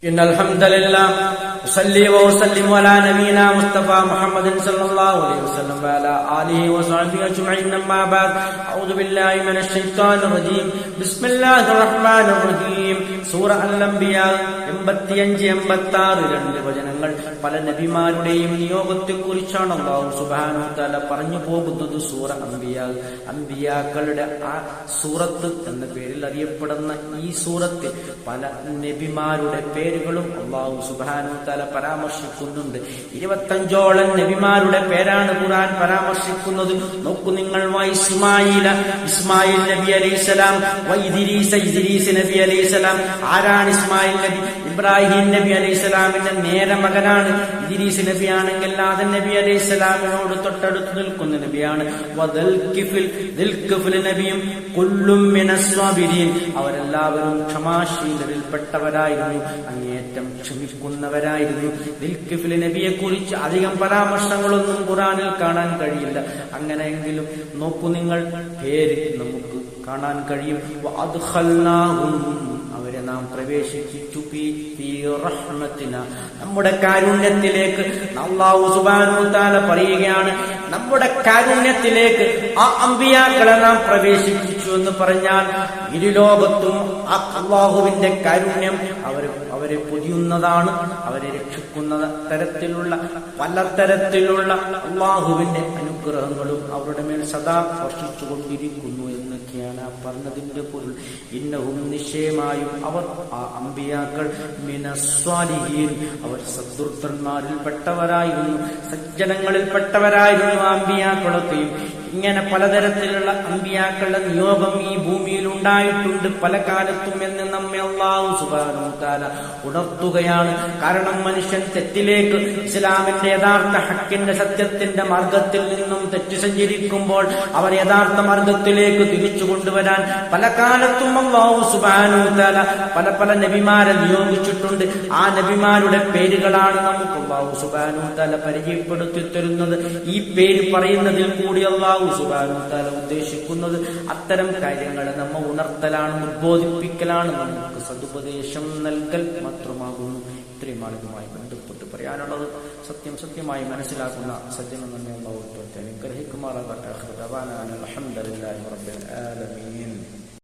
إن الحمد لله أصلي وأسلم على نبينا مصطفى محمد صلى الله عليه وسلم وعلى آله وصحبه أجمعين أما بعد أعوذ بالله من الشيطان الرجيم بسم الله الرحمن الرحيم സൂറ അൽ-അംബിയ 85-86 രണ്ട് വചനങ്ങൾ പല നബിമാരുടെയും നിയോഗത്തെക്കുറിച്ചാണ് അല്ലാഹു സുബ്ഹാനഹു വ തആല പറഞ്ഞു പോകുന്നത്. സൂറ അംബിയ, അംബിയാക്കളുടെ ആ സൂറത്ത് എന്ന പേരിൽ അറിയപ്പെടുന്ന ഈ സൂറത്തിൽ പല നബിമാരുടെ പേരുകളും അല്ലാഹു സുബ്ഹാനഹു വ തആല പരാമർശിക്കുന്നുണ്ട്. 25ഓളം നബിമാരുടെ പേരാണ് ഖുർആൻ പരാമർശിക്കുന്നത്. നോക്കൂ നിങ്ങൾ, ഇസ്മായിൽ നബി അലൈഹിസ്സലാം, ഇദ്രീസ് നബി അലൈഹിസ്സലാം. ആരാണ് ഇസ്മായിൽ നബി? ഇബ്രാഹിം നബി അലൈഹിസ്സലാമിന്റെ നേരെ മകനാണ്. ഇദ്രീസ് നബി ആണെങ്കിൽ ആദം നബി അലൈഹിസ്സലാമിനോട് തൊട്ടടുത്ത് നിൽക്കുന്ന നബിയാണ്. നബിയും കുല്ലും മിനസ് സ്വാബിരീൻ, അവരെല്ലാവരും ക്ഷമാശീലരിൽപ്പെട്ടവരായിരുന്നു, അങ്ങേയറ്റം ക്ഷമിക്കുന്നവരായിരുന്നു. ദിൽകിഫിൽ നബിയെ കുറിച്ച് അധികം പരാമർശങ്ങളൊന്നും ഖുർആനിൽ കാണാൻ കഴിയില്ല. അങ്ങനെയെങ്കിലും നോക്കൂ നിങ്ങൾ, പേര് നമുക്ക് കാണാൻ കഴിയും. അവരെ നാം പ്രവേശിപ്പിച്ചു നമ്മുടെ കാരുണ്യത്തിലേക്ക്. അല്ലാഹു സുബ്ഹാനഹു വ തആല പറയുകയാണ്, നമ്മുടെ കാരുണ്യത്തിലേക്ക് ആ അമ്പിയാക്കളെ നാം പ്രവേശിപ്പിച്ചു എന്ന് പറഞ്ഞാൽ ഇരുലോകത്തും ആ അല്ലാഹുവിന്റെ കാരുണ്യം അവരെ പൊതിയുന്നതാണ്, അവരെ രക്ഷിക്കുന്ന തരത്തിലുള്ള പലതരത്തിലുള്ള അല്ലാഹുവിന്റെ അനുഗ്രഹങ്ങളും അവരുടെ മേൽ സദാ വർഷിച്ചുകൊണ്ടിരിക്കുന്നു എന്നൊക്കെയാണ് ആ പറഞ്ഞതിന്റെ പൊരുൾ. ഇന്നഹും, നിശ്ചയമായും അവർ ആ അമ്പിയാക്കൾ മിനസ്വാലിഹീൻ, അവർ സദ്വൃത്തന്മാരിൽപ്പെട്ടവരായിരുന്നു, സജ്ജനങ്ങളിൽപ്പെട്ടവരായിരുന്നു ആ അമ്പിയാക്കളൊക്കെയും. ഇങ്ങനെ പലതരത്തിലുള്ള അമ്പിയാക്കളുടെ നിയോഗം ഈ ഭൂമിയിൽ ഉണ്ടായിട്ടുണ്ട് പല കാലത്തും എന്ന് നമ്മെ അല്ലാഹു സുബ്ഹാനഹു വ തആല ഉണർത്തുകയാണ്. കാരണം മനുഷ്യൻ തെറ്റിലേക്ക്, ഇസ്ലാമിന്റെ യഥാർത്ഥ ഹക്കിന്റെ സത്യത്തിന്റെ മാർഗത്തിൽ നിന്നും തെറ്റ് സഞ്ചരിക്കുമ്പോൾ അവർ യഥാർത്ഥ മാർഗത്തിലേക്ക് തിരിച്ചു കൊണ്ടുവരാൻ പല കാലത്തും അല്ലാഹു സുബ്ഹാനഹു വ തആല പല നബിമാരെ നിയോഗിച്ചിട്ടുണ്ട്. ആ നബിമാരുടെ പേരുകളാണ് നമുക്ക് അല്ലാഹു സുബ്ഹാനഹു വ തആല പരിചയപ്പെടുത്തി തരുന്നത്. ഈ പേര് പറയുന്നതിൽ കൂടി അല്ലാഹു സുബ്ഹാനഹു വ തആല ഉദ്ദേശിക്കുന്നത് അത്തരം കാര്യങ്ങളെ നമ്മെ ഉണർത്തലാണ്, ഉദ്ബോധിപ്പിക്കലാണ്, നമുക്ക് സതുപദേശം നൽകൽ മാത്രമാകുന്നു. ഇത്രയും ആളുകളുമായി ബന്ധപ്പെട്ട് പറയാനുള്ളത്. സത്യമായി മനസ്സിലാക്കുന്ന സജ്ജനം തന്നെ അല്ലാഹു അനുഗ്രഹിക്കുമാറാകട്ടെ. അൽഹംദുലില്ലാഹി റബ്ബിൽ ആലമീൻ.